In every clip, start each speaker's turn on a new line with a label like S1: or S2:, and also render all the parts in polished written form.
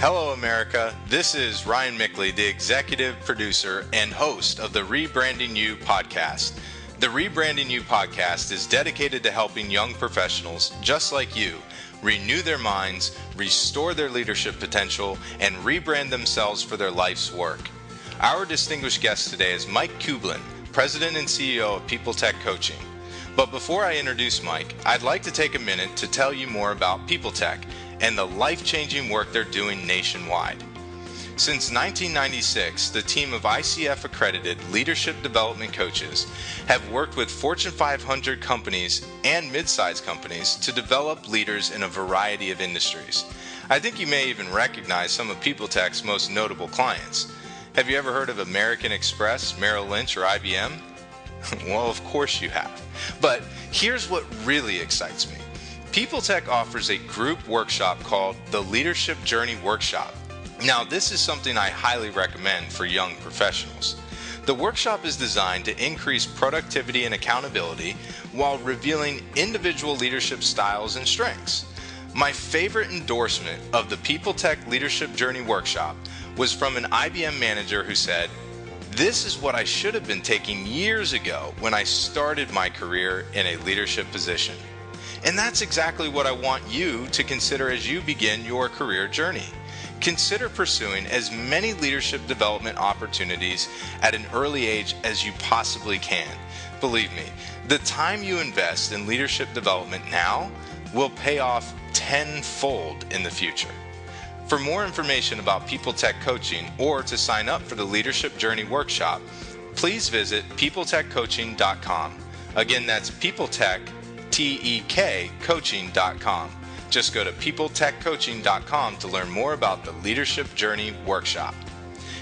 S1: Hello, America. This is Ryan Mickley, the executive producer and host of the Rebranding You podcast. The Rebranding You podcast is dedicated to helping young professionals just like you renew their minds, restore their leadership potential, and rebrand themselves for their life's work. Our distinguished guest today is Mike Kublin, President and CEO of People Tech Coaching. But before I introduce Mike, I'd like to take a minute to tell you more about People Tech and the life-changing work they're doing nationwide. Since 1996, the team of ICF-accredited leadership development coaches have worked with Fortune 500 companies and mid-sized companies to develop leaders in a variety of industries. I think you may even recognize some of People Tech's most notable clients. Have you ever heard of American Express, Merrill Lynch, or IBM? Well, of course you have. But here's what really excites me. People Tech offers a group workshop called the Leadership Journey Workshop. Now, this is something I highly recommend for young professionals. The workshop is designed to increase productivity and accountability while revealing individual leadership styles and strengths. My favorite endorsement of the People Tech Leadership Journey Workshop was from an IBM manager who said, "This is what I should have been taking years ago when I started my career in a leadership position." And that's exactly what I want you to consider as you begin your career journey. Consider pursuing as many leadership development opportunities at an early age as you possibly can. Believe me, the time you invest in leadership development now will pay off tenfold in the future. For more information about People Tech Coaching or to sign up for the Leadership Journey Workshop, please visit peopletechcoaching.com. Again, that's peopletechcoaching.com. Just go to peopletechcoaching.com to learn more about the Leadership Journey Workshop.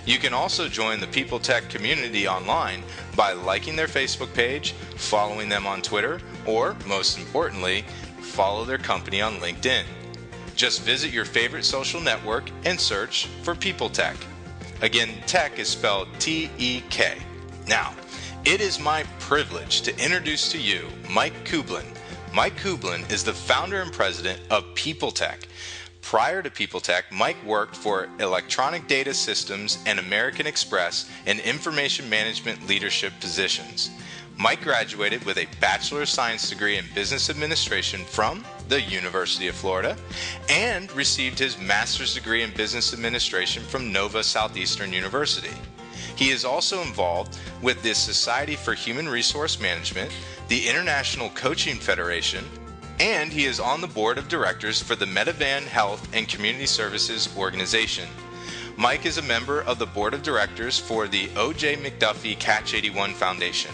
S1: You can also join the People Tech community online by liking their Facebook page, following them on Twitter, or, most importantly, follow their company on LinkedIn. Just visit your favorite social network and search for People Tech. Again, tech is spelled T-E-K. Now, it is my privilege to introduce to you Mike Kublin. Mike Kublin is the founder and president of People Tech. Prior to People Tech, Mike worked for Electronic Data Systems and American Express in information management leadership positions. Mike graduated with a Bachelor of Science degree in Business Administration from the University of Florida and received his Master's degree in Business Administration from Nova Southeastern University. He is also involved with the Society for Human Resource Management, the International Coaching Federation, and he is on the board of directors for the Medivan Health and Community Services Organization. Mike is a member of the board of directors for the O.J. McDuffie Catch 81 Foundation.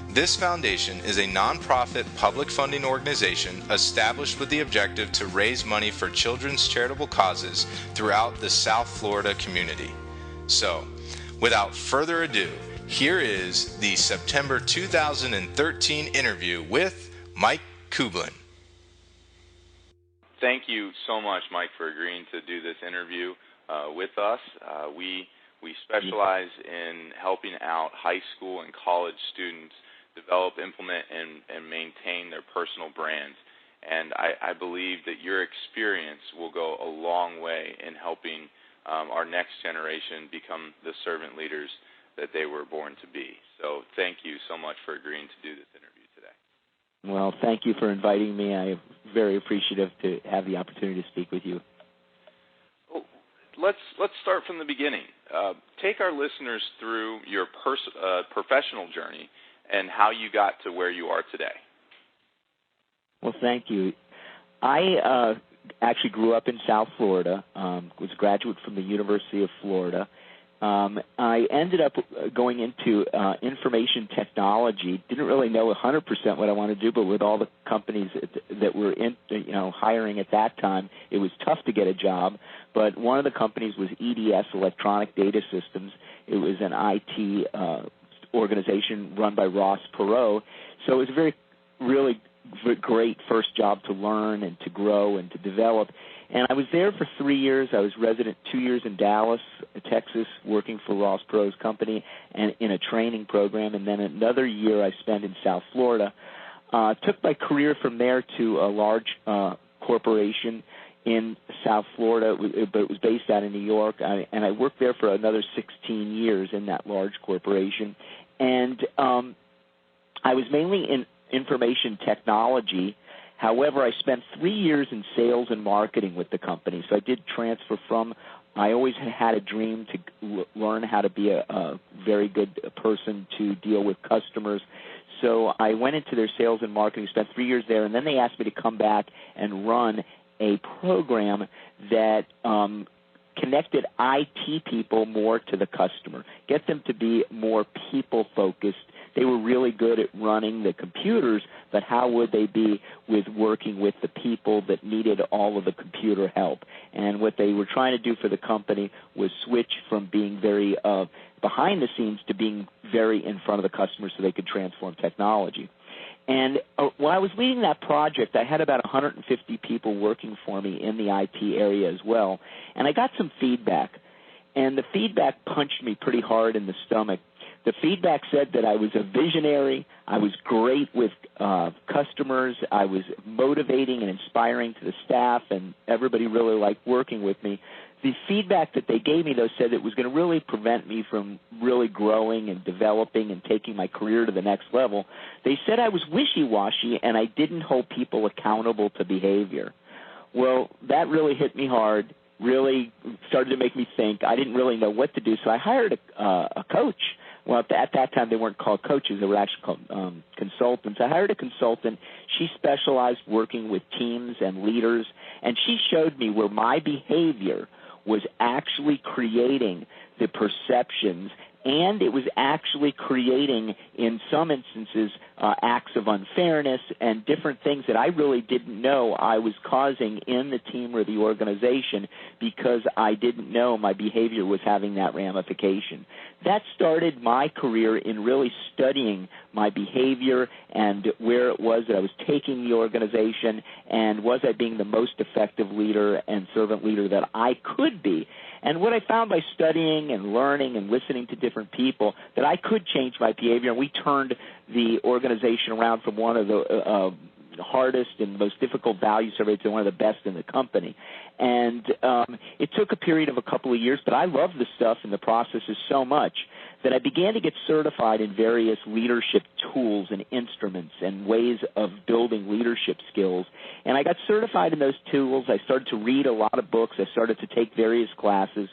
S1: This foundation is a nonprofit public funding organization established with the objective to raise money for children's charitable causes throughout the South Florida community. So, without further ado, here is the September 2013 interview with Mike Kublin.
S2: Thank you so much, Mike, for agreeing to do this interview with us. We specialize in helping out high school and college students develop, implement, and maintain their personal brands. And I believe that your experience will go a long way in helping our next generation become the servant leaders that they were born to be. So thank you so much for agreeing to do this interview today.
S3: Well, thank you for inviting me. I'm very appreciative to have the opportunity to speak with you.
S2: Well, let's start from the beginning. Take our listeners through your professional journey and how you got to where you are today.
S3: Well, thank you. I actually grew up in South Florida, was a graduate from the University of Florida. I ended up going into information technology. Didn't really know 100% what I wanted to do, but with all the companies that were hiring at that time, it was tough to get a job. But one of the companies was EDS, Electronic Data Systems. It was an IT organization run by Ross Perot. So it was a really great first job to learn and to grow and to develop. And I was there for 3 years. I was resident 2 years in Dallas, Texas, working for Ross Perot's company and in a training program. And then another year I spent in South Florida. Took my career from there to a large corporation in South Florida, but it was based out in New York, and I worked there for another 16 years in that large corporation. And I was mainly in information technology. However, I spent 3 years in sales and marketing with the company, so I did transfer from – I always had a dream to learn how to be a very good person to deal with customers. So I went into their sales and marketing, spent 3 years there, and then they asked me to come back and run a program that connected IT people more to the customer, get them to be more people-focused. They were really good at running the computers, but how would they be with working with the people that needed all of the computer help? And what they were trying to do for the company was switch from being very behind the scenes to being very in front of the customer so they could transform technology. And while I was leading that project, I had about 150 people working for me in the IT area as well, and I got some feedback. And the feedback punched me pretty hard in the stomach. The feedback said that I was a visionary, I was great with customers, I was motivating and inspiring to the staff, and everybody really liked working with me. The feedback that they gave me, though, said it was going to really prevent me from really growing and developing and taking my career to the next level. They said I was wishy-washy and I didn't hold people accountable to behavior. Well, that really hit me hard, really started to make me think. I didn't really know what to do, so I hired a coach. Well, at that time, they weren't called coaches. They were actually called consultants. I hired a consultant. She specialized working with teams and leaders, and she showed me where my behavior was actually creating the perceptions, and it was actually creating, in some instances, acts of unfairness and different things that I really didn't know I was causing in the team or the organization because I didn't know my behavior was having that ramification. That started my career in really studying my behavior and where it was that I was taking the organization, and was I being the most effective leader and servant leader that I could be. And what I found by studying and learning and listening to different people, that I could change my behavior, and we turned the organization around from one of the hardest and most difficult value surveys to one of the best in the company. And it took a period of a couple of years, but I loved the stuff and the processes so much that I began to get certified in various leadership tools and instruments and ways of building leadership skills. And I got certified in those tools. I started to read a lot of books. I started to take various classes.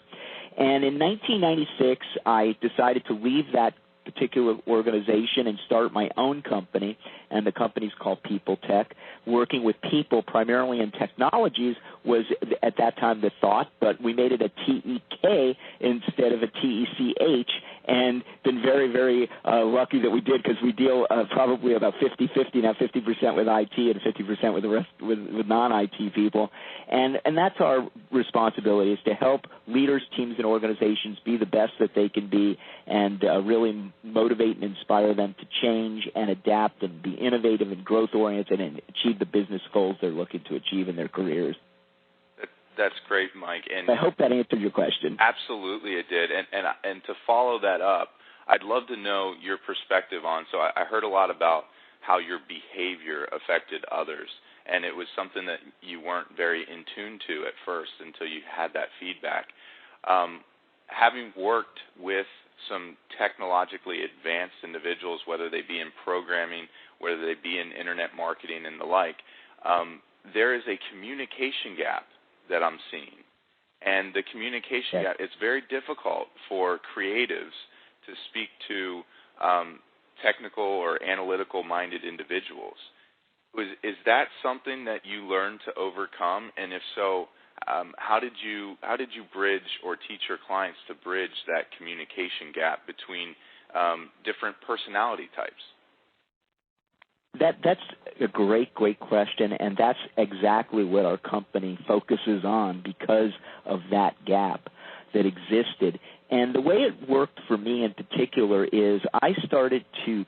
S3: And in 1996, I decided to leave that particular organization and start my own company, and the company's called People Tech. Working with people primarily in technologies was at that time the thought, but we made it a T-E-K instead of a T-E-C-H, and been very, very lucky that we did, because we deal probably about 50-50 now, 50% with IT and 50% with the rest with non-IT people, and that's our responsibility, is to help leaders, teams, and organizations be the best that they can be, and really motivate and inspire them to change and adapt and be innovative and growth-oriented and achieve the business goals they're looking to achieve in their careers.
S2: That's great, Mike. And
S3: I hope that answered your question.
S2: Absolutely it did. And to follow that up, I'd love to know your perspective on, so I heard a lot about how your behavior affected others, and it was something that you weren't very in tune to at first until you had that feedback. Having worked with some technologically advanced individuals, whether they be in programming, whether they be in internet marketing and the like, there is a communication gap that I'm seeing. And the communication gap, it's very difficult for creatives to speak to technical or analytical-minded individuals. Is that something that you learned to overcome? And if so, how did you bridge or teach your clients to bridge that communication gap between different personality types?
S3: That's a great question, and that's exactly what our company focuses on because of that gap that existed. And the way it worked for me in particular is I started to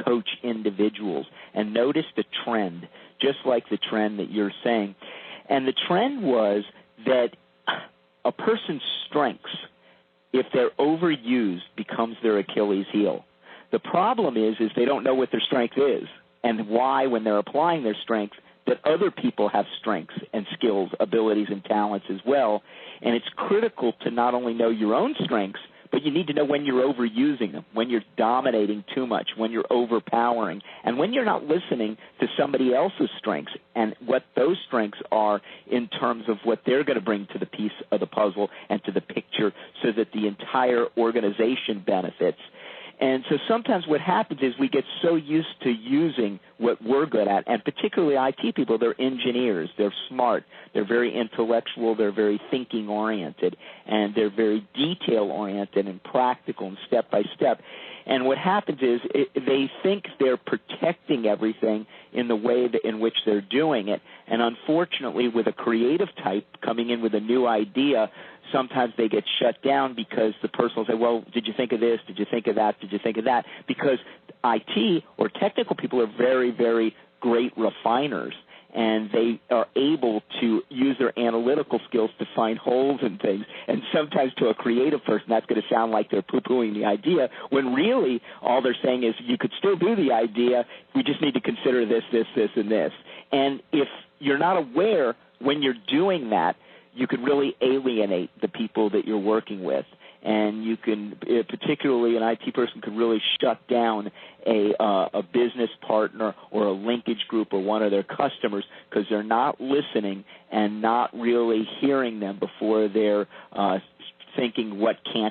S3: coach individuals and noticed a trend, just like the trend that you're saying. And the trend was that a person's strengths, if they're overused, becomes their Achilles heel. The problem is they don't know what their strength is and why, when they're applying their strength, that other people have strengths and skills, abilities, and talents as well. And it's critical to not only know your own strengths, but you need to know when you're overusing them, when you're dominating too much, when you're overpowering, and when you're not listening to somebody else's strengths and what those strengths are in terms of what they're going to bring to the piece of the puzzle and to the picture so that the entire organization benefits. And so sometimes what happens is we get so used to using what we're good at, and particularly IT people, they're engineers, they're smart, they're very intellectual, they're very thinking-oriented, and they're very detail-oriented and practical and step-by-step. And what happens is they think they're protecting everything in the way in which they're doing it. And unfortunately, with a creative type coming in with a new idea, sometimes they get shut down because the person will say, well, did you think of this? Did you think of that? Did you think of that? Because IT or technical people are very, very great refiners, and they are able to use their analytical skills to find holes in things. And sometimes to a creative person, that's going to sound like they're poo-pooing the idea, when really all they're saying is you could still do the idea, we just need to consider this, this, this, and this. And if you're not aware when you're doing that, you could really alienate the people that you're working with. And you can, particularly an IT person, could really shut down a business partner or a linkage group or one of their customers because they're not listening and not really hearing them before they're thinking what can't